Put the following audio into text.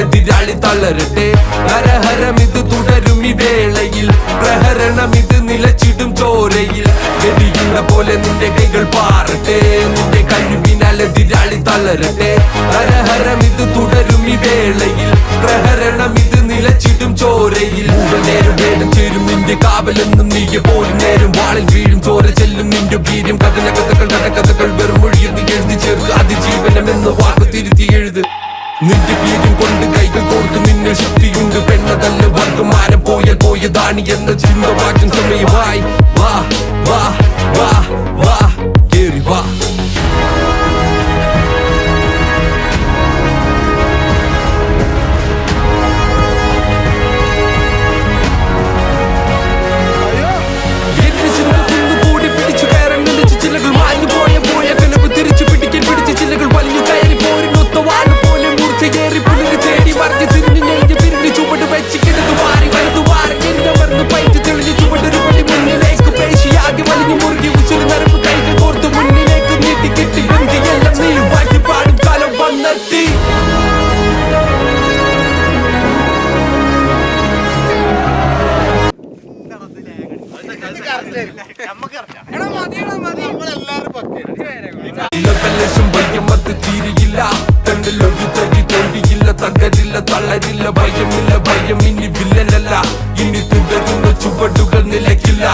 എതിരാളി തളരട്ടെ. ഹരഹരം ഇത് തുടരും ഈ വേളയിൽ, പ്രഹരണം ഇത് നിലച്ചിടും ചോരയിൽ. വെടിയുന്ന പോലെ നിന്റെ കൈകൾ പാറട്ടെ, നിന്റെ കഴിവിനാൽ എതിരാളി തളരട്ടെ. ഹരഹരം ഇത് തുടരും ഈ വേളയിൽ, പ്രഹരണം ഇത് നിലച്ചിടും ചോരയിൽ. നേരം വേദം ചേരും നിന്റെ കാവലെന്നും നീയെ പോലും നേരം വാളിൽ വീഴും ചോര ചെല്ലും നിന്റെ വീര്യം. കഥന കഥകൾ നടക്കഥകൾ വെറും മൊഴിയിൽ നീ എഴുതി ചേർക്ക് അതിജീവനം എന്ന വാക്ക് തിരുത്തി എഴുത്. നിന്റെ വീര്യം കൊണ്ട് കൈകൾ കോർത്തു നിന്നിൽ ശക്തിയുണ്ട്. പെണ്ണതല്ല വർഗമാനം പോയാൽ പോയതാണ് എന്ന ചിന്ത മാറ്റം സമയമായി. വാ വാ വാ വാ കേറി വാ. തകരില്ല തളരില്ല ഭയമില്ല ഭയം ഇനി വില്ലനല്ല. ഇനി തുടരുന്ന ചുവടുകൾ നിലയ്ക്കില്ല.